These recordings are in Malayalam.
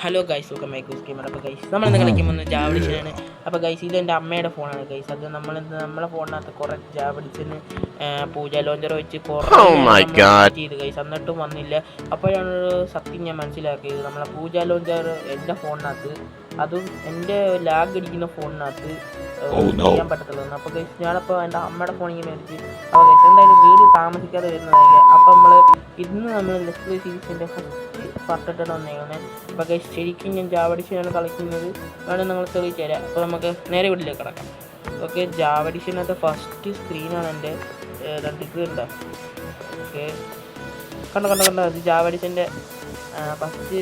Hello guys, welcome back to gamer. അപ്പോൾ ഗൈസ് നമ്മളിന്ന് കളിക്കുമ്പോൾ ജാവഡിഷനാണ്. അപ്പോൾ ഗൈസ് ഇതെൻ്റെ അമ്മയുടെ ഫോണാണ് ഗൈസ്. അത് നമ്മളെ ഫോണിനകത്ത് കുറേ ജാവഡിഷന് പൂജ ലോഞ്ചർ വെച്ച് കുറേ ചെയ്ത് ഗൈസ്, എന്നിട്ടും വന്നില്ല. അപ്പോഴാണ് സത്യം ഞാൻ മനസ്സിലാക്കിയത്, നമ്മളെ പൂജ ലോഞ്ചർ എൻ്റെ ഫോണിനകത്ത്, അതും എൻ്റെ ലാഗ് അടിക്കുന്ന ഫോണിനകത്ത് ചെയ്യാൻ പറ്റത്തുള്ളൂ. അപ്പോൾ ഗൈസ് ഞാനപ്പോൾ എൻ്റെ അമ്മയുടെ ഫോണിൽ മേടിച്ച്, അപ്പോൾ ഗൈസ് എന്തായാലും വീട് താമസിക്കാതെ വരുന്നതായിരിക്കും. അപ്പോൾ നമ്മൾ ലെറ്റ്സ് പ്ലേ സീരീസിൻ്റെ ഫസ്റ്റ് പാർട്ടിട്ടാണ് വന്നേക്കുന്നത്. അപ്പോൾ ഗൈസ് ശരിക്കും ഞാൻ ജാവഡിഷനാണ് കളിക്കുന്നത്, വേണം നിങ്ങൾ തെളിയിച്ചു തരാം. അപ്പോൾ നമുക്ക് നേരെ വീട്ടിലേക്ക് കിടക്കാം. ഓക്കെ, ജാവഡിഷനകത്ത് ഫസ്റ്റ് സ്ക്രീനാണ് എൻ്റെ. ഇത് ഉണ്ടോ? ഓക്കെ, കണ്ടോ അത് ജാവഡിഷൻ്റെ ഫസ്റ്റ്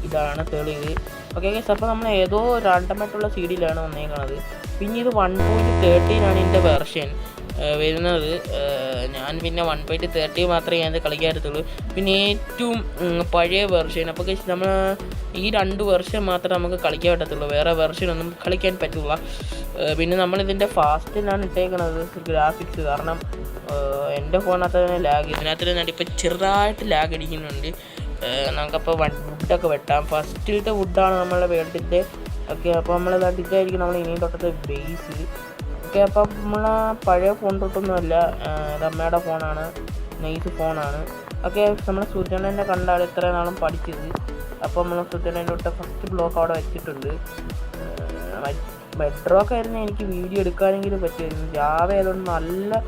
ഇതാണ് തെളിവ്. ഓക്കെ ഗൈസ്, അപ്പോൾ നമ്മൾ ഏതോ റാൻഡമായിട്ടുള്ള സീഡിയിലാണ് വന്നേക്കുന്നത്. പിന്നെ ഇത് 1.13 ഇതിൻ്റെ വെർഷൻ വരുന്നത്. ഞാൻ പിന്നെ 1.30 മാത്രമേ ഞാനത് കളിക്കാറുള്ളൂ. പിന്നെ ഏറ്റവും പഴയ വെർഷൻ. അപ്പോൾ ഗൈസ് നമ്മൾ ഈ 2 വെർഷൻ മാത്രമേ നമുക്ക് കളിക്കാൻ പറ്റത്തുള്ളൂ, വേറെ വെർഷനൊന്നും കളിക്കാൻ പറ്റില്ല. പിന്നെ നമ്മളിതിൻ്റെ ഫാസ്റ്റിലാണ് ഇട്ടേക്കുന്നത് ഗ്രാഫിക്സ്, കാരണം എൻ്റെ ഫോണിനകത്ത് തന്നെ ലാഗ്, ഇതിനകത്ത് തന്നെ ഇപ്പോൾ ചെറുതായിട്ട് ലാഗ് അടിക്കുന്നുണ്ട്. നമുക്കപ്പോൾ വുഡൊക്കെ വെട്ടാം. ഫസ്റ്റിലത്തെ വുഡാണ് നമ്മളുടെ വേൾഡിൻ്റെ. ഓക്കെ, അപ്പോൾ നമ്മളത് ഇതായിരിക്കും നമ്മൾ ഇനിയും തൊട്ടത്തെ ബേസ്. ഓക്കെ, അപ്പം നമ്മൾ പഴയ ഫോൺ തൊട്ടൊന്നുമല്ല, ഇത് അമ്മയുടെ ഫോണാണ്, നൈസ് ഫോണാണ്. ഓക്കെ, നമ്മൾ സൂര്യനെ കണ്ടാൽ ഇത്ര നാളും പഠിച്ചത്. അപ്പോൾ നമ്മൾ സൂര്യനെ തൊട്ട് ഫസ്റ്റ് ബ്ലോക്ക് അവിടെ വെച്ചിട്ടുണ്ട്. ബെഡ്റോക്ക് ആയിരുന്നു എനിക്ക് വീഡിയോ എടുക്കാനെങ്കിലും പറ്റുമായിരുന്നു. ജാവ ആയതുകൊണ്ട് നല്ല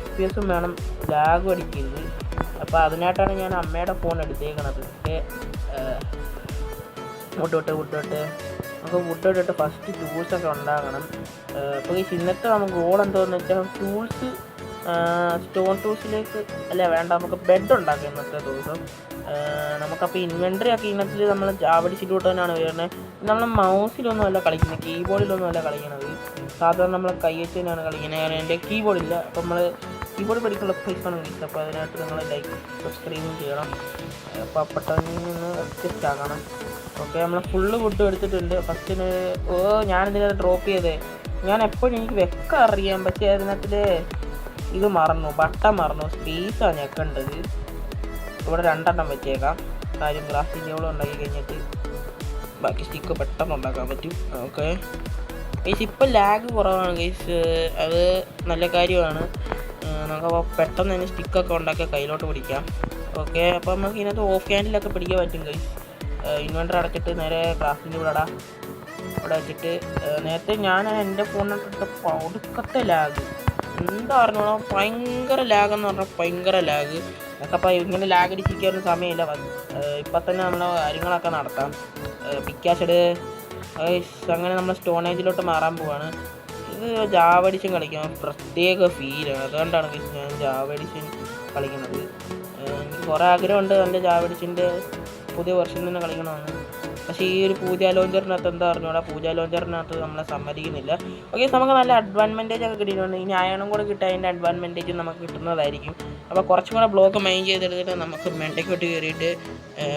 FPS വേണം, ലാഗും അടിക്കരുത്. അപ്പോൾ അതിനായിട്ടാണ് ഞാൻ അമ്മയുടെ ഫോൺ എടുത്തേക്കണത്. വുഡ് നമുക്ക് വുഡ് ഇട്ടിട്ട് ഫസ്റ്റ് ടൂൾസൊക്കെ ഉണ്ടാകണം. അപ്പോൾ ഈ ഇന്നത്തെ നമുക്ക് ഗോൾ എന്തോന്ന് വെച്ചാൽ ടൂൾസ് സ്റ്റോൺ ടൂൾസിലേക്ക് അല്ല വേണ്ട, നമുക്ക് ബെഡ് ഉണ്ടാക്കാം ഇന്നത്തെ ദിവസം. നമുക്കപ്പോൾ ഇൻവെൻട്രി ഒക്കെ ഇന്നത്തിൽ നമ്മൾ ജാവഡിച്ചിട്ട് തന്നെയാണ് വരുന്നത്. നമ്മൾ മൗസിലൊന്നും അല്ല കളിക്കുന്നത്, കീബോർഡിലൊന്നും അല്ല കളിക്കുന്നത്, സാധാരണ നമ്മൾ കൈ വെച്ച് തന്നെയാണ് കളിക്കുന്നത്. കാരണം എൻ്റെ കീബോർഡില്ല. അപ്പോൾ നമ്മൾ കീബോർഡ് പഠിക്കാനുള്ള പൈസയാണ് കിട്ടുന്നത്. അപ്പോൾ അതിനായിട്ട് നിങ്ങൾ ലൈക്ക് സബ്സ്ക്രൈബും ചെയ്യണം, പപ്പട്ടനിൽ നിന്ന് അഡ്ജസ്റ്റ് ആക്കണം. ഓക്കെ, നമ്മൾ ഫുള്ള് വുഡ് എടുത്തിട്ടുണ്ട്. ഫസ്റ്റിന് ഞാനിതിനകത്ത് ഡ്രോപ്പ് ചെയ്തേ, ഞാൻ എപ്പോഴും എനിക്ക് വെക്കാൻ അറിയാം, പക്ഷേ അതിനകത്തിൽ ഇത് മറന്നു, ബട്ടൺ മറന്നു, സ്പേസാണ് ഞെക്കേണ്ടത്. ഇവിടെ 2 വെച്ചേക്കാം, കാര്യം ഗ്രാഫിക് ടേബിൾ ഉണ്ടാക്കി കഴിഞ്ഞിട്ട് ബാക്കി സ്റ്റിക്ക് പെട്ടെന്ന് ഉണ്ടാക്കാൻ പറ്റും. ഓക്കെ ഗൈസ്, ഇപ്പോൾ ലാഗ് കുറവാണ് ഗൈസ്, അത് നല്ല കാര്യമാണ്. നമുക്കപ്പോൾ പെട്ടെന്ന് തന്നെ സ്റ്റിക്കൊക്കെ ഉണ്ടാക്കിയാൽ കയ്യിലോട്ട് പിടിക്കാം. ഓക്കെ, അപ്പോൾ നമുക്ക് ഇതിനകത്ത് ഓഫ് ക്യാൻഡിലൊക്കെ പിടിക്കാൻ പറ്റും ഗൈസ്. ഇൻവെർട്ടർ അടച്ചിട്ട് നേരെ ക്ലാസ്സിൻ്റെ ഇവിടെ വെച്ചിട്ട്, നേരത്തെ ഞാൻ എൻ്റെ ഫോണിനകത്ത് ഒടുക്കത്തെ ലാഗ്, എന്താ പറഞ്ഞോ ഭയങ്കര ലാഗെന്ന് പറഞ്ഞാൽ ഭയങ്കര ലാഗ്. നമുക്കപ്പോൾ ഇങ്ങനെ ലാഗ് അടിച്ചിരിക്കാനൊന്നും സമയമില്ല. ഇപ്പം തന്നെ നമ്മളെ കാര്യങ്ങളൊക്കെ നടത്താം. പിക്കാഷഡ് അങ്ങനെ നമ്മൾ സ്റ്റോണേജിലോട്ട് മാറാൻ പോവാണ്. ഇത് ജാവഡിഷൻ കളിക്കാൻ പ്രത്യേക ഫീലാണ്, അതുകൊണ്ടാണ് ഞാൻ ജാവഡിഷൻ കളിക്കുന്നത്. എനിക്ക് കുറേ ആഗ്രഹമുണ്ട് എൻ്റെ ജാവഡിഷൻ്റെ പുതിയ വെർഷൻ തന്നെ കളിക്കണമെന്ന്. പക്ഷേ ഈ ഒരു പൂജ ലോഞ്ചറിനകത്ത് എന്താ പറഞ്ഞോടാ, പൂജ ലോഞ്ചറിനകത്ത് നമ്മളെ സമ്മതിക്കുന്നില്ല. ഓക്കെ, നമുക്ക് നല്ല അഡ്വാൻറ്റേജ് ഒക്കെ കിട്ടിയിട്ടുണ്ട്. ഇനി അയണും കൂടെ കിട്ടാൻ അതിൻ്റെ അഡ്വാൻറ്റേജ് നമുക്ക് കിട്ടുന്നതായിരിക്കും. അപ്പോൾ കുറച്ചും കൂടെ ബ്ലോക്ക് മൈൻ ചെയ്തെടുത്തിട്ട് നമുക്ക് മെണ്ടയ്ക്ക് വിട്ട് കയറിയിട്ട്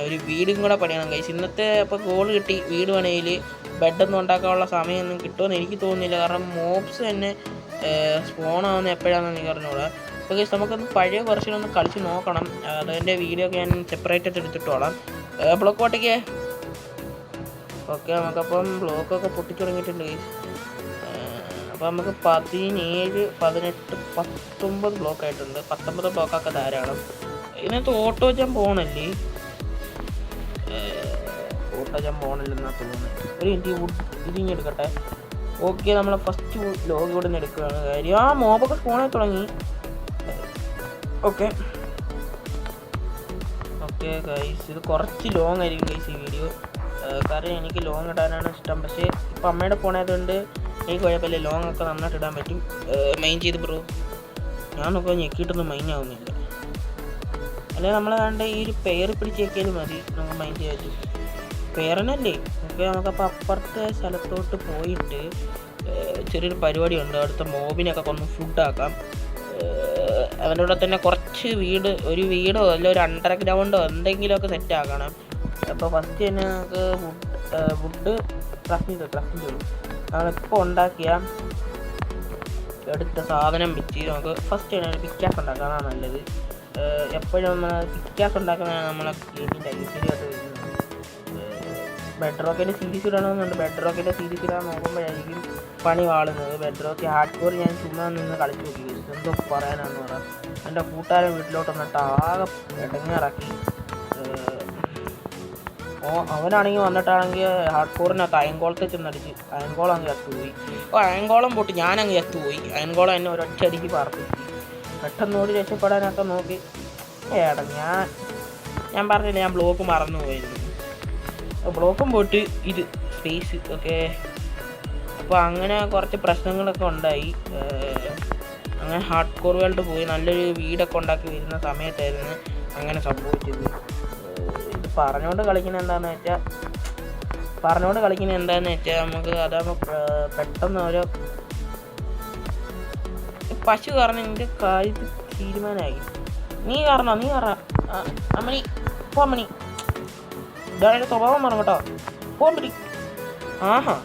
ഒരു വീടും കൂടെ പണിയണം ഗൈസ്. ഇന്നത്തെ അപ്പോൾ ഗോൾ കിട്ടി, വീട് പണിയിൽ ബെഡൊന്നും ഉണ്ടാക്കാനുള്ള സമയമൊന്നും കിട്ടുമെന്ന് എനിക്ക് തോന്നുന്നില്ല, കാരണം മോബ്സ് തന്നെ സ്പോണാവുന്ന എപ്പോഴാണെന്ന് എനിക്ക് അറിഞ്ഞൂടാ. അപ്പോൾ ഗൈസ് നമുക്കൊന്ന് പഴയ വെർഷനൊന്ന് കളിച്ച് നോക്കണം. അതിൻ്റെ വീഡിയോ ഒക്കെ ഞാൻ സെപ്പറേറ്റ് ആയിട്ട് എടുത്തിട്ടോളാം. ബ്ലോക്ക് പൊട്ടിക്കേ. ഓക്കെ, നമുക്കപ്പം ബ്ലോക്കൊക്കെ പൊട്ടിച്ചു തുടങ്ങിയിട്ടുണ്ട് ഗൈസ്. അപ്പോൾ നമുക്ക് 17, 18, 19 ബ്ലോക്ക് ആയിട്ടുണ്ട്. 19 ബ്ലോക്കൊക്കെ ധാരാളം. ഇതിനകത്ത് ഓട്ടോ ജമ്പ് പോകണല്ലേ, ഓട്ടോ ജമ്പ് പോകണില്ലെന്നാണ് തോന്നുന്നത്. ഒരു ഇതിങ്ങി എടുക്കട്ടെ. ഓക്കെ, നമ്മൾ ഫസ്റ്റ് ലോഗ് ഇവിടെ നിന്ന് എടുക്കുകയാണ്. കാര്യം ആ മോബൊക്കെ സ്പോണായി തുടങ്ങി. ഓക്കെ ഗൈസ്, ഇത് കുറച്ച് ലോങ് ആയിരിക്കും ഗൈസ് ഈ വീഡിയോ, കാരണം എനിക്ക് ലോങ് ഇടാനാണ് ഇഷ്ടം. പക്ഷേ ഇപ്പം അമ്മയുടെ ഫോണായതുകൊണ്ട് എനിക്ക് കുഴപ്പമില്ല, ലോങ് ഒക്കെ നന്നായിട്ട് ഇടാൻ പറ്റും. മൈൻ ചെയ്ത് ബ്രോ, ഞാനൊക്കെ ഞെക്കിയിട്ടൊന്നും മൈൻ ആവുന്നില്ല. അല്ലെങ്കിൽ നമ്മൾ കണ്ട ഈ ഒരു പെയർ പിടിച്ച് ഞെക്കിയാലും മതി, നമുക്ക് മൈൻ ചെയ്യാൻ പറ്റും. പെയറിനല്ലേ. ഓക്കെ, നമുക്കപ്പോൾ അപ്പുറത്തെ സ്ഥലത്തോട്ട് പോയിട്ട് ചെറിയൊരു പരിപാടിയുണ്ട്, അവിടുത്തെ മോബിനൊക്കെ ഒന്ന് ഫുഡാക്കാം. അവൻ്റെ കൂടെ തന്നെ കുറച്ച് ഒരു വീടോ അല്ല ഒരു അണ്ടർഗ്രൗണ്ടോ എന്തെങ്കിലുമൊക്കെ സെറ്റ് ആക്കണം. അപ്പോൾ ഫസ്റ്റ് തന്നെ നമുക്ക് വുഡ് ക്രാഫ്റ്റിംഗ് ചെയ്യും. നമ്മളിപ്പോൾ ഉണ്ടാക്കിയ എടുത്ത സാധനം വെച്ച് നമുക്ക് ഫസ്റ്റ് തന്നെ പിക്കാസ് ഉണ്ടാക്കാനാണ് നല്ലത്. എപ്പോഴും നമ്മൾ പിക്കാസ് ഉണ്ടാക്കുന്നതാണ് നമ്മളെ ഗെയിമിൻ്റെ ഐശ്വര്യമായിട്ട് വരുന്നത്. ബെഡ് റോക്കിൻ്റെ സീരീസ് ഇടണമെന്നുണ്ട്. ബെഡ് റോക്കിൻ്റെ സീരീസ് ഇടാൻ നോക്കുമ്പോഴായിരിക്കും പണി വാളുന്നത്. ബെഡ് റോക്ക് ഹാർഡ് കോർ ഞാൻ ചുമ്മാ നിന്ന് കളിച്ച് നോക്കി. എന്തോ പറയാനാണെന്ന് പറയാം. എൻ്റെ കൂട്ടുകാരൻ വീട്ടിലോട്ട് വന്നിട്ട് ആകെ ഇടങ്ങേറാക്കി. അവനാണെങ്കിൽ വന്നിട്ടാണെങ്കിൽ ഹാർഡ് കോറിനകത്ത് അയൻകോളത്തെ ചെന്നടിച്ച് അയൻകോളം അങ്ങ് ചത്തുപോയി. അയൻകോളം പൊട്ടി ഞാനങ്ങ് ചത്തുപോയി. അയൻകോളം എന്നെ ഒരൊറ്റയടിക്ക് പാർപ്പിച്ചു. പെട്ടെന്ന് ഓടി രക്ഷപ്പെടാനൊക്കെ നോക്കി. ഞാൻ പറഞ്ഞില്ല, ഞാൻ ബ്ലോക്ക് മറന്നു പോയിരുന്നു. ബ്ലോക്കും പോയിട്ട് ഇത് സ്പേസ് ഓക്കെ. അപ്പോൾ അങ്ങനെ കുറച്ച് പ്രശ്നങ്ങളൊക്കെ ഉണ്ടായി. അങ്ങനെ ഹാർഡ് കോർ വേൾഡ് പോയി നല്ലൊരു വീടൊക്കെ ഉണ്ടാക്കി വരുന്ന സമയത്തായിരുന്നു അങ്ങനെ സംഭവിച്ചത്. ഇത് പറഞ്ഞുകൊണ്ട് കളിക്കുന്നത് എന്താണെന്ന് വെച്ചാൽ നമുക്ക് അതാകുമ്പോൾ പെട്ടെന്ന് ഓരോ പശു കാരണം എൻ്റെ കാര്യത്തിൽ തീരുമാനമായി. നീ കാരണം അമ്മണി പോ അമ്മണി, ഇതാണ് സ്വഭാവം മാറും കേട്ടോ. പോകാൻ പറ്റി. ആഹാ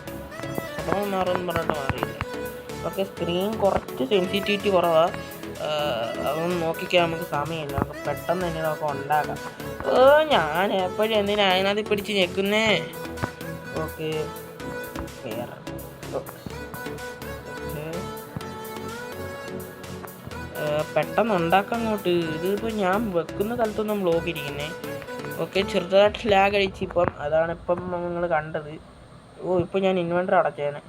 സ്വഭാവം മാറുമെന്ന് പറഞ്ഞിട്ട് മാറിയില്ല. ഓക്കെ, സ്ക്രീൻ കുറച്ച് സെൻസിറ്റിവിറ്റി കുറവാണ്. അതൊന്നും നോക്കിക്കാൻ നമുക്ക് സമയമില്ല. നമുക്ക് പെട്ടെന്ന് തന്നെ നമുക്ക് ഉണ്ടാക്കാം. ഞാൻ എപ്പോഴും എന്തിനാ അതിനകത്ത് പിടിച്ച് ഞെക്കുന്നേ. ഓക്കെ, പെട്ടെന്ന് ഉണ്ടാക്കാം അങ്ങോട്ട്. ഇതിപ്പോൾ ഞാൻ വെക്കുന്ന സ്ഥലത്തൊന്നും ബ്ലോക്ക് ഇരിക്കുന്നേ. ഓക്കെ, ചെറുതായിട്ട് ലാഗ് അടിച്ച് ഇപ്പം. അതാണ് ഇപ്പം നിങ്ങൾ കണ്ടത്. ഇപ്പം ഞാൻ ഇൻവെർട്ടർ അടച്ചേനെ.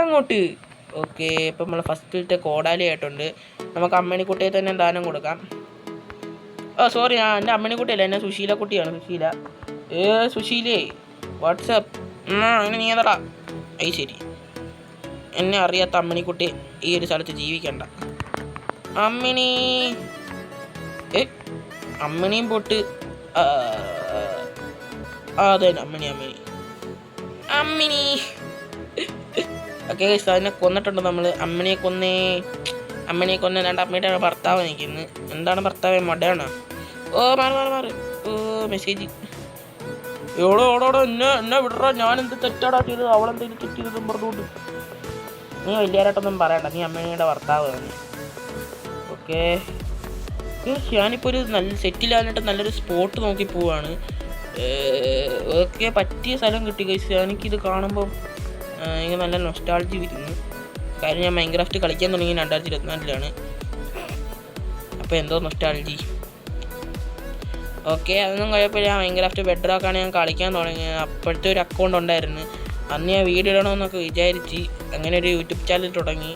അങ്ങോട്ട്. ഓക്കെ, ഇപ്പം നമ്മൾ ഫസ്റ്റിലത്തെ കോടാലി ആയിട്ടുണ്ട്. നമുക്ക് അമ്മണിക്കുട്ടിയെ തന്നെ ദാനം കൊടുക്കാം. സോറി, എൻ്റെ അമ്മണിക്കുട്ടിയല്ല, എന്നെ സുശീല കുട്ടിയാണ്. സുശീലേ വാട്സപ്പ്. അങ്ങനെ നീ ഏതാടാ? ശരി, എന്നെ അറിയാത്ത അമ്മണിക്കുട്ടി ഈ ഒരു സ്ഥലത്ത് ജീവിക്കണ്ട. അമ്മണിയും പൊട്ട്. അതെ, അമ്മിണി. ഓക്കെ, അതിനെ കൊന്നിട്ടുണ്ട് നമ്മൾ. അമ്മണിയെ കൊന്ന രണ്ട് അമ്മയുടെ ഭർത്താവ് നിൽക്കുന്നു. എന്താണ് ഭർത്താവ്, മടയാണോ? മാറി. മെസ്സേജ്. ഓടോടോ എന്നെ വിടറ. ഞാനെന്ത് തെറ്റാടാ ചെയ്തത്? അവളെന്തെങ്കിലും തെറ്റ് ചെയ്തതും പറഞ്ഞുകൊണ്ട് നീ വലിയാരായിട്ടൊന്നും പറയണ്ട. നീ അമ്മയുടെ ഭർത്താവ് തന്നെ. ഓക്കെ, ഞാനിപ്പോൾ ഒരു നല്ല സെറ്റിലാകാനായിട്ട് നല്ലൊരു സ്പോട്ട് നോക്കി പോവാണ്. ഓക്കെ, പറ്റിയ സ്ഥലം കിട്ടി കഴിച്ച്. എനിക്കിത് കാണുമ്പോൾ എനിക്ക് നല്ല നൊസ്റ്റാൾജി വരുന്നു. കാര്യം ഞാൻ മൈൻക്രാഫ്റ്റ് കളിക്കാൻ തുടങ്ങി 2024 അപ്പോൾ എന്തോ നൊസ്റ്റാൾജി. ഓക്കെ, അതൊന്നും കുഴപ്പമില്ല. മൈൻക്രാഫ്റ്റ് ബെഡ് റോക്കാണ് ഞാൻ കളിക്കാൻ തുടങ്ങിയത്. അപ്പോഴത്തെ ഒരു അക്കൗണ്ട് ഉണ്ടായിരുന്നു. അന്ന് ഞാൻ വീഡിയോ ഇടണമെന്നൊക്കെ വിചാരിച്ച് അങ്ങനെ ഒരു യൂട്യൂബ് ചാനൽ തുടങ്ങി.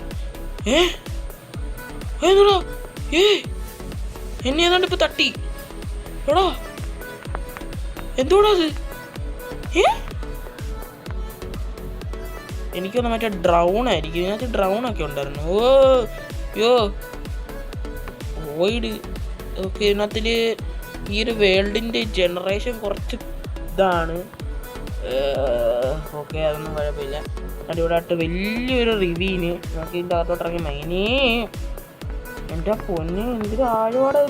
എന്നെ ഏതാണ്ട് ഇപ്പം തട്ടി. എടാ എന്തോടാ അത്? എനിക്കൊന്ന് മറ്റേ ഡ്രൗൺ ആയിരിക്കും. ഇതിനകത്ത് ഡ്രൗണൊക്കെ ഉണ്ടായിരുന്നു. വോയിഡ്. ഓക്കെ, ഇതിനകത്തിൽ ഈ ഒരു വേൾഡിൻ്റെ ജനറേഷൻ കുറച്ച് ഇതാണ്. ഓക്കെ, അതൊന്നും കുഴപ്പമില്ല. അടിപൊളിയായിട്ട് വലിയൊരു റിവ്യൂവിന് നമുക്ക് ഇതിൻ്റെ അകത്തോട്ടിറങ്ങി മൈനേ. എൻ്റെ പൊന്ന് എന്തൊരു ആഴപാടെ.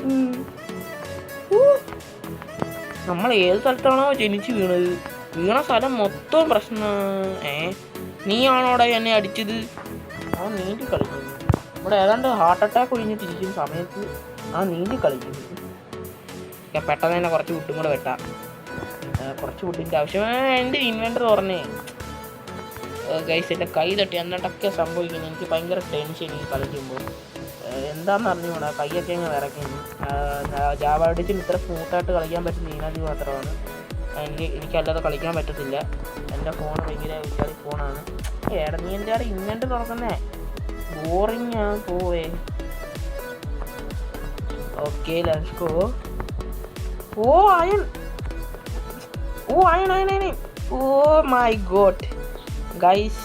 നമ്മൾ ഏത് സ്ഥലത്താണോ ജനിച്ച് വീണ സ്ഥലം മൊത്തം പ്രശ്നമാണ്. നീ ആണോടെ എന്നെ അടിച്ചത്? അവൻ നീന്തി കളിക്കുന്നു. ഇവിടെ ഏതാണ്ട് ഹാർട്ട് അറ്റാക്ക് ഒഴിഞ്ഞിട്ടിരിക്കുന്ന സമയത്ത് നീന്തി കളിക്കുന്നു. പെട്ടെന്ന് തന്നെ കുറച്ച് വുഡും കൂടെ വെട്ടാം. കുറച്ച് വുഡിൻ്റെ ആവശ്യം. എൻ്റെ ഇൻവെൻറ്റർ തുറന്നേ ഗൈസ്. എൻ്റെ കൈ തട്ടി എന്നിട്ടൊക്കെ സംഭവിക്കുന്നു. എനിക്ക് ഭയങ്കര ടെൻഷൻ ഈ കളിക്കുമ്പോൾ. എന്താണെന്ന് അറിഞ്ഞുകൂടാ, കൈയൊക്കെ അങ്ങ് വിറയ്ക്കുന്നു. ജാവ എഡിഷൻ ഇത്ര സ്മൂത്തായിട്ട് കളിക്കാൻ പറ്റുന്ന ഇതിനകത്ത് മാത്രമാണ്. എനിക്കല്ലാതെ കളിക്കാൻ പറ്റത്തില്ല. എൻ്റെ ഫോൺ ഭയങ്കര വിചാരി ഫോണാണ്. നീ എൻ്റെ അവിടെ ഇൻവെൻറ്റർ തുറക്കുന്നേ. ബോറിങ് പോവേ. Okay, let's go. Iron. My God guys.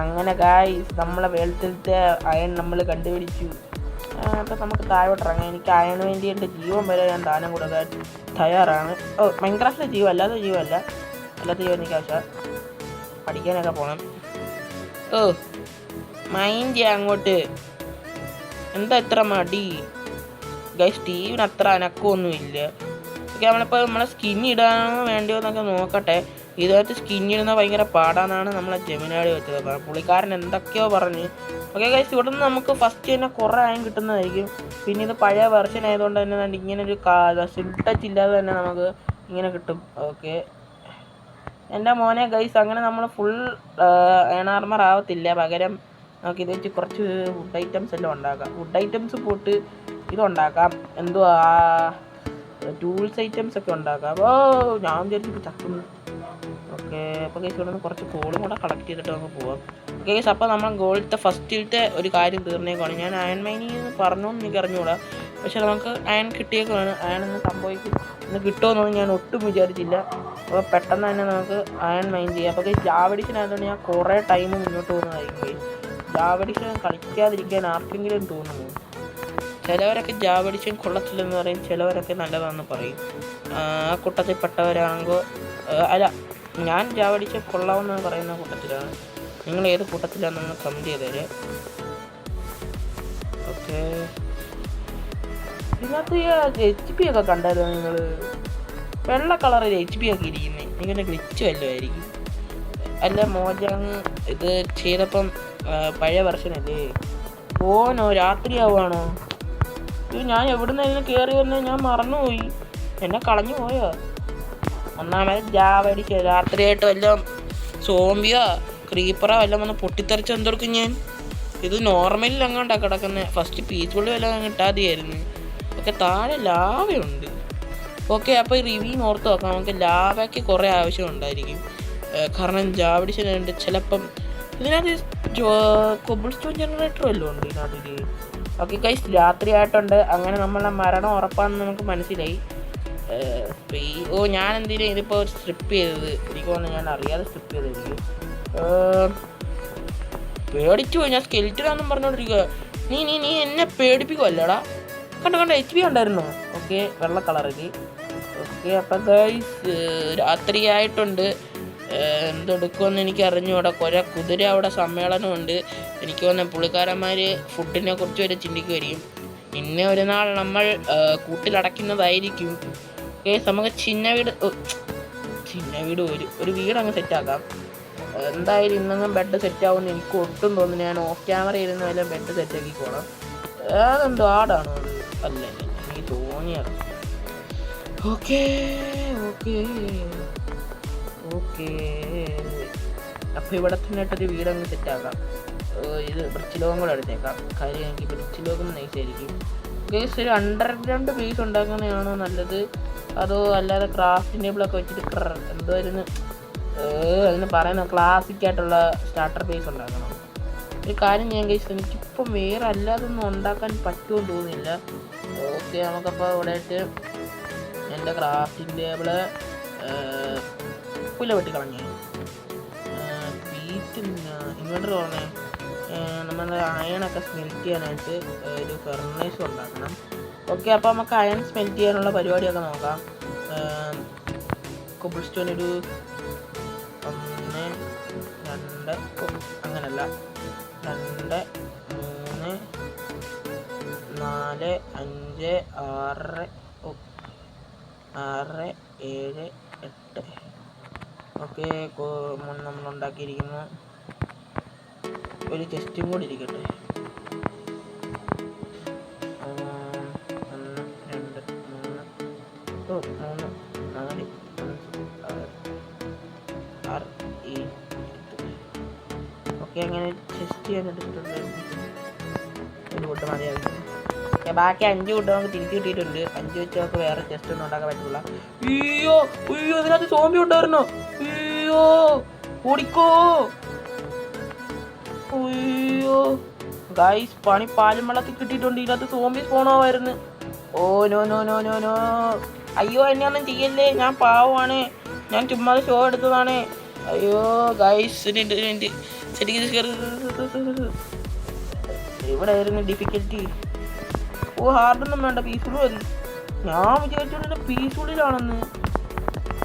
അങ്ങനെ ഗൈസ്, നമ്മളെ വേൾഡിലത്തെ അയൺ നമ്മൾ കണ്ടുപിടിച്ചു. അപ്പം നമുക്ക് താഴോട്ട് ഇറങ്ങാം. എനിക്ക് അയണ് വേണ്ടി എൻ്റെ ജീവൻ വരെ ഞാൻ ദാനം കൊടുക്കാൻ തയ്യാറാണ്. മൈൻക്രാഫ്റ്റിലെ ജീവൻ, അല്ലാത്ത ജീവൻ എനിക്ക് ആവശ്യം. പഠിക്കാനൊക്കെ പോകണം. മൈൻഡ് അങ്ങോട്ട്. എന്താ ഇത്ര മടി ഗൈസ്? സ്റ്റീവിന് അത്ര അനക്കമൊന്നുമില്ല. ഓക്കെ, നമ്മളിപ്പോൾ നമ്മളെ സ്കിൻ ഇടാനോ വേണ്ടിയോ എന്നൊക്കെ നോക്കട്ടെ. ഇതുമായിട്ട് സ്കിൻ ഇടുന്ന ഭയങ്കര പാടാന്നാണ് നമ്മളെ ജെമിനാടി വെച്ചത്. പുള്ളിക്കാരൻ എന്തൊക്കെയോ പറഞ്ഞ്. ഓക്കെ ഗൈസ്, ഇവിടെ നിന്ന് നമുക്ക് ഫസ്റ്റ് തന്നെ കുറേ അയൺ കിട്ടുന്നതായിരിക്കും. പിന്നെ ഇത് പഴയ വെർഷൻ ആയതുകൊണ്ട് തന്നെ ഇങ്ങനെ ഒരു സിൽ ടച്ച് ഇല്ലാതെ തന്നെ നമുക്ക് ഇങ്ങനെ കിട്ടും. ഓക്കെ എൻ്റെ മോനെ ഗൈസ്, അങ്ങനെ നമ്മൾ ഫുൾ അയൺ ആർമർ ആവത്തില്ല. പകരം നമുക്ക് ഇത് വെച്ച് കുറച്ച് വുഡ് ഐറ്റംസ് എല്ലാം ഉണ്ടാക്കാം. വുഡ് ഐറ്റംസ് പോട്ട് ഇതുണ്ടാക്കാം, എന്തുവാ ടൂൾസ് ഐറ്റംസ് ഒക്കെ ഉണ്ടാക്കാം. ഓ ഞാൻ വിചാരിച്ചിട്ട് ചക്കുന്നു. ഓക്കെ അപ്പോൾ ഗൈസ് ഇവിടെ നിന്ന് കുറച്ച് കോളും കൂടെ കളക്ട് ചെയ്തിട്ട് നമുക്ക് പോവാം. ഓക്കെ ഗൈസ്, അപ്പോൾ നമ്മൾ ഗോൾഡത്തെ ഫസ്റ്റിലത്തെ ഒരു കാര്യം തീർന്നേക്കാണ്. ഞാൻ അയൺ മൈനിങ് എന്ന് പറഞ്ഞു എന്ന് എനിക്ക് അറിഞ്ഞുകൂടാ, പക്ഷെ നമുക്ക് അയൺ കിട്ടിയേക്കാണ്. അയൺ ഒന്ന് സംഭവിക്കും, ഇന്ന് കിട്ടുമെന്നൊന്നും ഞാൻ ഒട്ടും വിചാരിച്ചില്ല. അപ്പോൾ പെട്ടെന്ന് തന്നെ നമുക്ക് അയൺ മൈൻ ചെയ്യാം. അപ്പോൾ ഗൈസ് ജാവഡിഷൻ ആയതുകൊണ്ട് ഞാൻ കുറേ ടൈം മുന്നോട്ട് പോകുന്നതായിരിക്കും. ഗൈസ് ജാവഡിഷൻ കളിക്കാതിരിക്കാൻ ആർക്കെങ്കിലും തോന്നുന്നു. ചിലവരൊക്കെ ജാവഡിഷൻ കൊള്ളത്തില്ലെന്ന് പറയും, ചിലവരൊക്കെ നല്ലതാണെന്ന് പറയും. ആ കൂട്ടത്തിൽ പെട്ടവരാണെങ്കിൽ അല്ല, ഞാൻ ജാവഡിഷൻ കൊള്ളാമെന്ന് പറയുന്ന കൂട്ടത്തിലാണ്. നിങ്ങൾ ഏത് കൂട്ടത്തിലാണെന്ന് കമൻറ്റ് ചെയ്തേര്. ഓക്കെ ഇതിനകത്ത് HP ഒക്കെ കണ്ടായിരുന്നു നിങ്ങൾ? വെള്ള കളറിൽ HP ഒക്കെ ഇരിക്കുന്നത് നിങ്ങളുടെ ഗ്ലിച്ച് വല്ലതും ആയിരിക്കും. അല്ല മോജാങ് ഇത് ചെയ്തപ്പം പഴയ വെർഷനല്ലേ? ഓനോ രാത്രിയാവുകയാണോ? ഞാൻ എവിടെ നിന്നായിരുന്നു കയറി വരുന്നത്? ഞാൻ മറന്നുപോയി, എന്നെ കളഞ്ഞു പോയോ? ഒന്നാമത് ജാവടിച്ച് രാത്രിയായിട്ട് വല്ലതും സോംബിയോ ക്രീപ്പറോ വല്ലതും വന്ന് പൊട്ടിത്തെറിച്ച് എന്തെടുക്കും ഞാൻ? ഇത് നോർമലിൽ അങ്ങോട്ടാണ് കിടക്കുന്നത്. ഫസ്റ്റ് പീസ്ഫുള്ളി വല്ലതും കിട്ടാതെയായിരുന്നു. ഒക്കെ താഴെ ലാവയുണ്ട്. ഓക്കെ അപ്പോൾ ഈ റിവ്യൂ ഓർത്ത് നോക്കാം. നമുക്ക് ലാവയ്ക്ക് കുറേ ആവശ്യമുണ്ടായിരിക്കും. കാരണം ജാവഡിഷനുണ്ട്. ചിലപ്പം ഇതിനകത്ത് കൊബിൾ സ്റ്റോൺ ജനറേറ്റർ വല്ലതും ഉണ്ട് ഇതിനകത്ത്. ഓക്കെ ഗൈസ് രാത്രി ആയിട്ടുണ്ട്. അങ്ങനെ നമ്മളെ മരണം ഉറപ്പാണെന്ന് നമുക്ക് മനസ്സിലായി. ഓ ഞാൻ എന്തിനാ ഇതിപ്പോൾ സ്ട്രിപ്പ് ചെയ്തത്? എനിക്ക് തോന്നുന്നു ഞാൻ അറിയാതെ സ്ട്രിപ്പ് ചെയ്തായിരിക്കും. പേടിച്ചു പോയി. ഞാൻ സ്കെൽറ്റനാന്നും പറഞ്ഞോണ്ടിരിക്കുക. നീ നീ നീ എന്നെ പേടിപ്പിക്കുമല്ലോടാ. കണ്ട HP ഉണ്ടായിരുന്നു. ഓക്കെ വെള്ള കളറിൽ. ഓക്കെ അപ്പം ഗൈസ് രാത്രിയായിട്ടുണ്ട്. എന്തെടുക്കുമെന്ന് എനിക്ക് അറിഞ്ഞൂടാ. കുറേ കുതിര അവിടെ സമ്മേളനമുണ്ട്. എനിക്ക് തോന്നുന്നു പുള്ളിക്കാരന്മാർ ഫുഡിനെ കുറിച്ച് വരെ ചിന്തിക്കുമായിരിക്കും. പിന്നെ ഒരു നാൾ നമ്മൾ കൂട്ടിലടയ്ക്കുന്നതായിരിക്കും. കേസ് നമുക്ക് ചിന്ന വീട് ഒരു വീടങ്ങ് സെറ്റാക്കാം. എന്തായാലും ഇന്നങ്ങും ബെഡ് സെറ്റാവുമെന്ന് എനിക്ക് ഒട്ടും തോന്നുന്നു. ഞാൻ ഓഫ് ക്യാമറ ഇരുന്ന് വല്ല ബെഡ് സെറ്റാക്കിക്കോളാം. അതെന്തോ ആടാണോ അത്? അല്ല എനിക്ക് തോന്നിയാണ്. ഓക്കെ ഓക്കെ ഓക്കെ അപ്പോൾ ഇവിടെ തന്നെ ഇട്ടൊരു വീടങ്ങ് സെറ്റാക്കാം. ഇത് ബ്രിച്ച് ലോകം കൂടെ എടുത്തേക്കാം. കാര്യം എനിക്ക് ബ്രിച്ച് ലോകം നൈസായിരിക്കും. ഗൈസ് ഒരു അണ്ടർഗ്രൗണ്ട് ബേസ് ഉണ്ടാക്കുന്നതാണോ നല്ലത്, അതോ അല്ലാതെ ക്രാഫ്റ്റിംഗ് ടേബിളൊക്കെ വെച്ചിട്ട് എന്തായിരുന്നു അതിന് പറയുന്ന ക്ലാസിക്കായിട്ടുള്ള സ്റ്റാർട്ടർ ബേസ് ഉണ്ടാക്കണം? ഒരു കാര്യം ചെയ്യാൻ ഗൈസ്, എനിക്കിപ്പം വേറെ അല്ലാതൊന്നും ഉണ്ടാക്കാൻ പറ്റുമെന്ന് തോന്നുന്നില്ല. ഓക്കെ നമുക്കപ്പോൾ ഇവിടെ ആയിട്ട് എൻ്റെ ക്രാഫ്റ്റിംഗ് ടേബിള് പുല്ല വെട്ടി കളഞ്ഞു. ബീറ്റ് ഇങ്ങോട്ട് പറഞ്ഞേ നമ്മൾ അയണൊക്കെ സ്മെൽറ്റ് ചെയ്യാനായിട്ട് ഒരു ഫെർണൈസ് ഉണ്ടാക്കണം. ഓക്കെ അപ്പോൾ നമുക്ക് അയൺ സ്മെൽറ്റ് ചെയ്യാനുള്ള പരിപാടിയൊക്കെ നോക്കാം. കൊബിൾ സ്റ്റോൺ ഒരു 1 2 അങ്ങനല്ല 2 3 4 5 6 6 7 8. ഓക്കെ നമ്മൾ ഉണ്ടാക്കിയിരിക്കുന്നു. ഒരു ചെസ്റ്റും കൂടി ഇരിക്കട്ടെ. 1 2 3 4 5 6 7. ഓക്കെ അങ്ങനെ ചെസ്റ്റ് ചെയ്യാൻ എടുത്തിട്ടുണ്ട്. ഒരു കൂട്ട് മതിയാകും. ബാക്കി 5 കൂട്ട് നമുക്ക് തിരിച്ചു കിട്ടിയിട്ടുണ്ട്. 5 വെച്ച് നമുക്ക് വേറെ ചെസ്റ്റ് ഒന്നും ഉണ്ടാക്കാൻ പറ്റില്ല. അയ്യോ അയ്യോ ഇതിനകത്ത് സോംബി ഉണ്ടായിരുന്നു. അയ്യോ ഓടിക്കോ. അയ്യോ ഗൈസ് പണി പാലും വെള്ളത്തിൽ കിട്ടിയിട്ടുണ്ട്. ഇതിനകത്ത് സോംബി സ്പോണാവായിരുന്നു. Oh no no no no no. അയ്യോ എന്നെ ഒന്നും ചെയ്യല്ലേ, ഞാൻ പാവമാണ്. ഞാൻ ചുമ്മാ ഷോ എടുത്തതാണ്. അയ്യോ ഗൈസ് ഇവിടെ ആയിരുന്നു ഡിഫിക്കൽറ്റി. ഓ ഹാർഡൊന്നും വേണ്ട, പീസ്ഫുൾ മതി. ഞാൻ വിചാരിച്ചോണ്ട് പീസ്ഫുള്ളിലാണെന്ന്.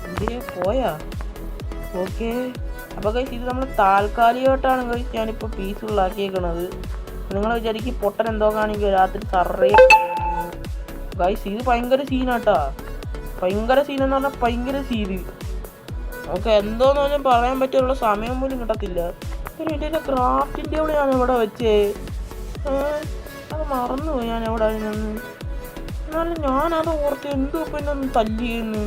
ഇതിനെ പോയാ. ഓക്കെ അപ്പോൾ ഗൈസ് ഇത് നമ്മൾ താൽക്കാലികമായിട്ടാണ് ഗൈസ് ഞാനിപ്പോൾ പീസ്ഫുള്ളാക്കിയേക്കണത്. നിങ്ങൾ വിചാരിക്കും പൊട്ടൻ എന്തോ കാണിക്കുക രാത്രി സർറേ. ഗൈസ് ഇത് ഭയങ്കര സീനാട്ടാ. ഭയങ്കര സീനെന്ന് പറഞ്ഞാൽ ഭയങ്കര സീന്. നമുക്ക് എന്തോന്ന് പറഞ്ഞാൽ പറയാൻ പറ്റുള്ള സമയം പോലും കിട്ടത്തില്ല. എൻ്റെ ക്രാഫ്റ്റിൻ്റെ അവിടെ ഞാൻ എവിടെ വെച്ചേ? അത് മറന്നുപോയി ഞാൻ എവിടെ നിന്ന്. എന്നാലും ഞാനത് ഓർത്ത് എന്തോ പിന്നെ ഒന്ന് തല്ലിയെന്ന്.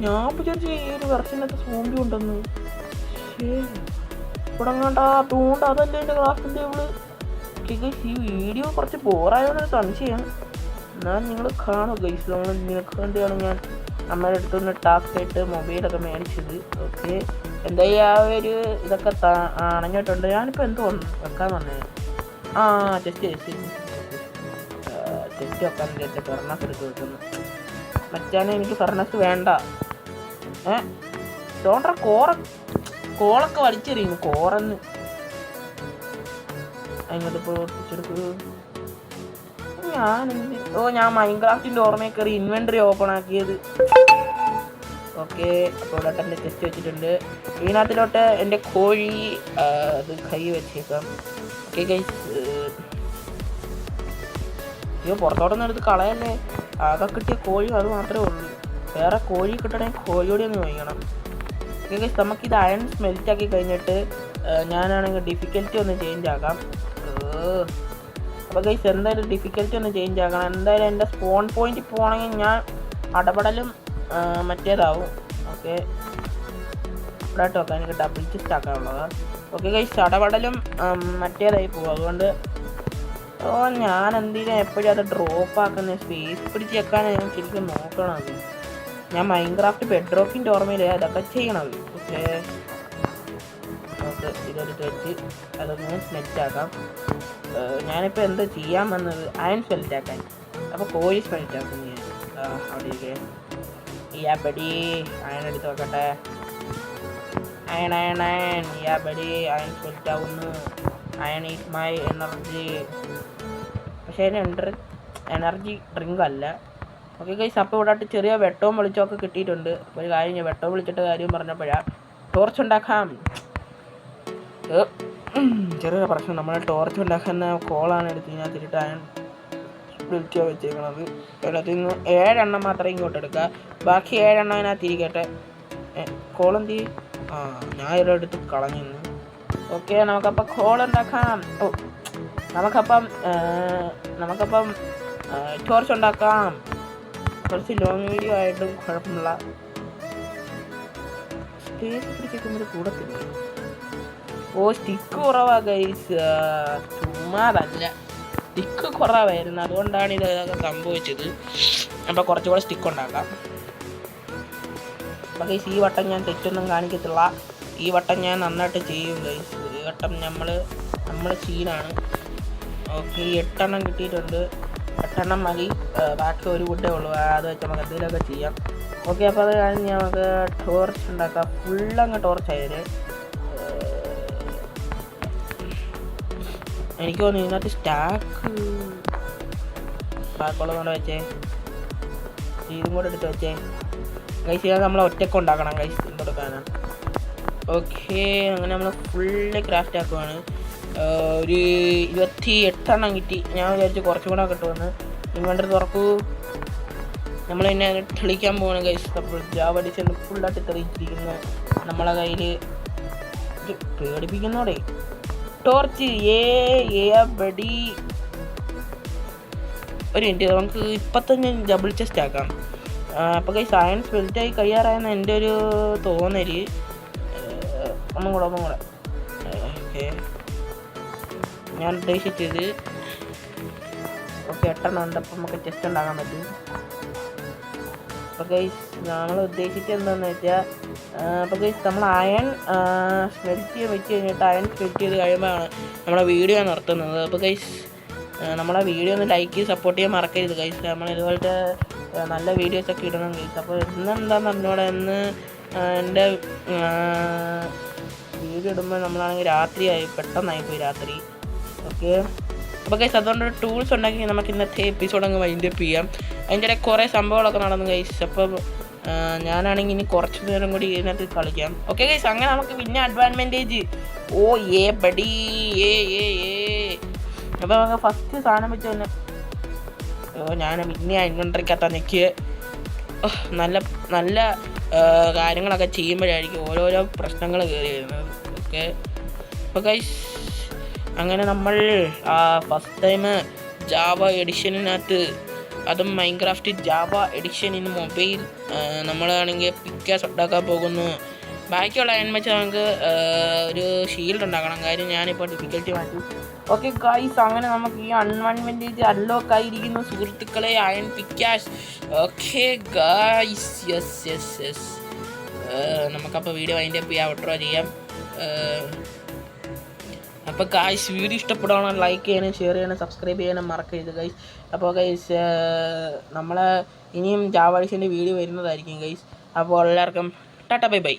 ഞാൻ വിചാരിച്ചു ഈ ഒരു വെർഷനകത്ത് സോംബി ഉണ്ടെന്ന്. ഇവിടെ കണ്ടാ തൂണ്ട് അതല്ലേ എൻ്റെ ക്രാഫ്റ്റിംഗ് ടേബിള്. ഈ വീഡിയോ കുറച്ച് ബോറായതൊരു സംശയം. എന്നാൽ നിങ്ങൾ കാണുക ഗൈസ്. നമ്മൾ നിങ്ങൾക്ക് വേണ്ടിയാണ് ഞാൻ നമ്മുടെ അടുത്തുനിന്ന് ടാസ്ക് ആയിട്ട് മൊബൈലൊക്കെ മേടിച്ചത്. ഓക്കെ, എന്തായാലും ആ ഒരു ഇതൊക്കെ അണഞ്ഞിട്ടുണ്ട്. ഞാനിപ്പോൾ എന്തോ വെക്കാൻ പറഞ്ഞത് ചെസ്റ്റ് വെക്കാൻ വിചാരിച്ച ഫെർണസ് എടുത്ത് വെക്കുന്നു. മച്ചാനെ എനിക്ക് ഫെർണസ് വേണ്ട. ഡോണ്ടർ കോളൊക്കെ വലിച്ചെറിയുന്നു. കോറന്ന് അങ്ങോട്ട് പൊട്ടിച്ചെടുക്കൂ. ഞാൻ മൈൻക്രാഫ്റ്റിൻ്റെ ഓർമ്മയിൽ കയറി ഇൻവെൻട്രി ഓപ്പൺ ആക്കിയത്. ഓക്കെ, അപ്പോൾ ഇവിടെ എൻ്റെ ചെസ്റ്റ് വെച്ചിട്ടുണ്ട്. ഇതിനകത്തിലോട്ട് എൻ്റെ കോഴി അത് കൈ വെച്ചേക്കാം. ഓക്കെ ഗൈസ്, പുറത്തോട്ടൊന്നും എടുത്ത് കളയല്ലേ. ആകെ കിട്ടിയ കോഴി അത് മാത്രമേ ഉള്ളൂ. വേറെ കോഴി കിട്ടണമെങ്കിൽ കോഴിയോടെ ഒന്ന് വാങ്ങിക്കണം. ഓക്കെ ഗൈസ്, നമുക്കിത് അയൺ സ്മെൽറ്റ് ആക്കി കഴിഞ്ഞിട്ട് ഞാനാണെങ്കിൽ ഡിഫിക്കൽറ്റി ഒന്ന് ചേഞ്ച് ആക്കാം. അപ്പോൾ ഗൈസ് എന്തായാലും ഡിഫിക്കൽറ്റി ഒന്ന് ചേഞ്ച് ആക്കണം. എന്തായാലും എൻ്റെ സ്പോൺ പോയിന്റ് പോകണമെങ്കിൽ ഞാൻ അടപടലും മറ്റേതാവും. ഓക്കെ, ഇവിടെ വെക്കാം. എനിക്ക് ഡബിൾ ചെസ്റ്റ് ആക്കാനുള്ളത്. ഓക്കെ ഗൈസ്, അടപടലും മറ്റേതായി പോകും. അതുകൊണ്ട് ഞാൻ എന്തിനാ എപ്പോഴും അത് ഡ്രോപ്പ് ആക്കുന്നത്? സ്പേസ് പിടിച്ച് വെക്കാനാണ് ഞാൻ ശരിക്കും നോക്കണത്. ഞാൻ മൈൻക്രാഫ്റ്റ് ബെഡ്റോക്കിൻ്റെ ഓർമ്മയിലേ അതൊക്കെ ചെയ്യണത്. ഓക്കെ, നമുക്ക് ഇതെടുത്ത് വെച്ച് അതൊന്ന് സ്മെൽറ്റ് ആക്കാം. ഞാനിപ്പോൾ എന്താ ചെയ്യാൻ വന്നത്? അയൺ സ്മെൽറ്റ് ആക്കാൻ. അപ്പോൾ കോഴി സ്മെൽറ്റ് ആക്കും ഞാൻ. അവിടേക്ക് യാബടി അയൺ എടുത്ത് നോക്കട്ടെ. അയൺ യാബടി അയൺ സ്മെൽറ്റ് ആവുന്നു. Iron eat my energy. പക്ഷേ അതിന് എനർജി ഡ്രിങ്ക് അല്ല. ഓക്കെ ഗൈസ്, അപ്പോൾ ഇവിടെ ചെറിയ വെട്ടവും വെളിച്ചമൊക്കെ കിട്ടിയിട്ടുണ്ട്. അപ്പോൾ ഒരു കാര്യം, ഞാൻ വെട്ടവും വിളിച്ചിട്ട് കാര്യം പറഞ്ഞപ്പോഴാണ് ടോർച്ച് ഉണ്ടാക്കാം. ചെറിയൊരു പ്രശ്നം, നമ്മൾ ടോർച്ച് ഉണ്ടാക്കുന്ന കോളാണ് എടുത്ത് ഇതിനകത്തിട്ട് അയൺ വിളിച്ചോ വെച്ചേക്കണത്. അതിനകത്ത് നിന്ന് 7 എണ്ണം മാത്രമേ ഇങ്ങോട്ട് എടുക്കുക. ബാക്കി 7 എണ്ണം അതിനകത്ത് ഇരിക്കട്ടെ. കോളെന്തി ഞാൻ ഇവിടെ എടുത്ത് കളഞ്ഞു. ഓക്കെ, നമുക്കപ്പം കോൾ ഉണ്ടാക്കാം. നമുക്കപ്പം ടോർച്ച് ഉണ്ടാക്കാം. കുറച്ച് ലോങ് വീഡിയോ ആയിട്ടും കുഴപ്പമില്ല. സ്പേസ് പിടിച്ചേക്കുന്നത് കൂടത്തില്ല. സ്റ്റിക്ക് കുറവാ ഗൈസ്, ചുമ്മാതല്ല, സ്റ്റിക്ക് കുറവായിരുന്നു. അതുകൊണ്ടാണ് ഇതൊക്കെ സംഭവിച്ചത്. അപ്പോൾ കുറച്ചുകൂടെ സ്റ്റിക്ക് ഉണ്ടാക്കാം. അപ്പോൾ ഗൈസ്, ഈ വട്ടം ഞാൻ തെറ്റൊന്നും കാണിക്കത്തില്ല. ഈ വട്ടം ഞാൻ നന്നായിട്ട് ചെയ്യും ഗൈസ്. ഈ വട്ടം നമ്മൾ സീനാണ്. ഓക്കെ, 8 എണ്ണം കിട്ടിയിട്ടുണ്ട്. 8 എണ്ണം മതി. ബാക്കി ഒരു കൂട്ടേ ഉള്ളൂ. അത് വെച്ച് നമുക്ക് എന്തെങ്കിലുമൊക്കെ ചെയ്യാം. ഓക്കെ, അപ്പോൾ അത് കഴിഞ്ഞ് നമുക്ക് ടോർച്ച് ഉണ്ടാക്കാം. ഫുള്ളങ്ങ് ടോർച്ചായത്. എനിക്ക് തോന്നുന്നു ഇതിനകത്ത് സ്റ്റാക്കുള്ളതുകൊണ്ട് വെച്ചേ. ഇതും കൂടെ എടുത്ത് വെച്ചേ ഗൈസ്. ഇത് നമ്മൾ ഒറ്റയ്ക്ക് ഉണ്ടാക്കണം ഗൈസ്, കൊടുക്കാനാണ്. ഓക്കെ, അങ്ങനെ നമ്മൾ ഫുള്ള് ക്രാഫ്റ്റ് ആക്കുവാണ്. ഒരു 28 എണ്ണം കിട്ടി. ഞാൻ വിചാരിച്ചു കുറച്ചും കൂടെ കിട്ടുമെന്ന്. ഇൻവെൻറ്ററി തുറക്കൂ. നമ്മൾ പിന്നെ തെളിക്കാൻ പോവാണ് ഗൈസ്. അപ്പോൾ ജാവ എഡിഷൻ ഫുള്ളായിട്ട് തെളിയിച്ചിരിക്കുന്നു നമ്മളെ കയ്യിൽ. പേടിപ്പിക്കുന്നോടെ ടോർച്ച് ബഡി. ഒരു മിനിറ്റ്, നമുക്ക് ഇപ്പം തന്നെ ഡബിൾ ചെസ്റ്റ് ആക്കാം. അപ്പോൾ ഗൈസ്, സയൻസ് വെൽറ്റായി കഴിയാറായെന്ന് എൻ്റെ ഒരു തോന്നല്. ഒന്നും കൂടെ ഓക്കെ, ഞാൻ ഉദ്ദേശിച്ചത്. ഓക്കെ, 8 എണ്ണം ഉണ്ട്. അപ്പം നമുക്ക് ചെസ്റ്റ് ഉണ്ടാക്കാൻ പറ്റും. അപ്പോൾ ഗൈസ്, നമ്മൾ ഉദ്ദേശിച്ചത് എന്താണെന്ന് വെച്ചാൽ, അപ്പോൾ ഗൈസ് നമ്മൾ അയൺ സ്മെൽറ്റ് വെച്ച് കഴിഞ്ഞിട്ട് അയൺ സ്മെൽറ്റ് ചെയ്ത് കഴിയുമ്പോഴാണ് നമ്മളെ വീഡിയോ നിർത്തുന്നത്. അപ്പോൾ ഗൈസ്, നമ്മളെ വീഡിയോ ഒന്ന് ലൈക്ക് ചെയ്ത് സപ്പോർട്ട് ചെയ്യാൻ മറക്കരുത് ഗൈസ്. നമ്മൾ ഇതുപോലത്തെ നല്ല വീഡിയോസൊക്കെ ഇടണം ഗൈസ്. അപ്പോൾ ഇന്നെന്താണെന്ന് എന്നോട് എൻ്റെ വീഡിയോ ഇടുമ്പോൾ നമ്മളാണെങ്കിൽ രാത്രിയായി, പെട്ടെന്നായിപ്പോയി രാത്രി. ഓക്കെ, അപ്പോൾ ഗൈസ് അതുകൊണ്ട് ടൂൾസ് ഉണ്ടെങ്കിൽ നമുക്ക് ഇന്നത്തെ എപ്പിസോഡ് അങ്ങ് വൈൻഡപ്പ് ചെയ്യാം. അതിൻ്റെ ഇടയിൽ കുറേ സംഭവങ്ങളൊക്കെ നടന്നു ഗൈസ്. അപ്പോൾ ഞാനാണെങ്കിൽ ഇനി കുറച്ച് നേരം കൂടി ഇതിനകത്ത് കളിക്കാം. ഓക്കെ ഗൈസ്, അങ്ങനെ നമുക്ക് പിന്നെ അഡ്വാൻറ്റേജ് ബഡി അപ്പോൾ നമുക്ക് ഫസ്റ്റ് സാധനം വെച്ച് തന്നെ ഞാൻ പിന്നെ ഇൻവെൻട്രിക്കകത്ത് നിൽക്കുക. നല്ല നല്ല കാര്യങ്ങളൊക്കെ ചെയ്യുമ്പോഴായിരിക്കും ഓരോരോ പ്രശ്നങ്ങൾ കയറി വരുന്നത്. ഓക്കെ, അപ്പോൾ ഗൈസ് അങ്ങനെ നമ്മൾ ഫസ്റ്റ് ടൈം ജാവ എഡിഷനകത്ത് അതും Minecraft Java edition in mobile. നമ്മളാണെങ്കിൽ പിക്കാസ് ഉണ്ടാക്കാൻ പോകുന്നു. ബാക്കിയുള്ള അയൺ വെച്ച് നമുക്ക് ഒരു ഷീൽഡ് ഉണ്ടാക്കണം. കാര്യം ഞാനിപ്പോൾ ഡിഫിക്കൽറ്റി മാറ്റി. ഓക്കെ ഗൈസ്, അങ്ങനെ നമുക്ക് ഈ അൺവൺമെൻറ്റേജ് അൺലോക്ക് ആയിരിക്കുന്നു സുഹൃത്തുക്കളെ, iron pickaxe. Okay guys, yes. നമുക്കപ്പോൾ വീഡിയോ അതിൻ്റെ ഔട്ട്രോ ചെയ്യാം. അപ്പോൾ ഗൈസ്, വീഡിയോ ഇഷ്ടപ്പെടുകയാണെങ്കിൽ ലൈക്ക് ചെയ്യാനും ഷെയർ ചെയ്യാനും സബ്സ്ക്രൈബ് ചെയ്യാനും മറക്കരുത് ഗൈസ്. അപ്പോൾ ഗൈസ്, നമ്മൾ ഇനിയും ജാവ എഡിഷൻ്റെ വീഡിയോ വരുന്നതായിരിക്കും ഗൈസ്. അപ്പോൾ എല്ലാവർക്കും ടാറ്റ ബൈ ബൈ.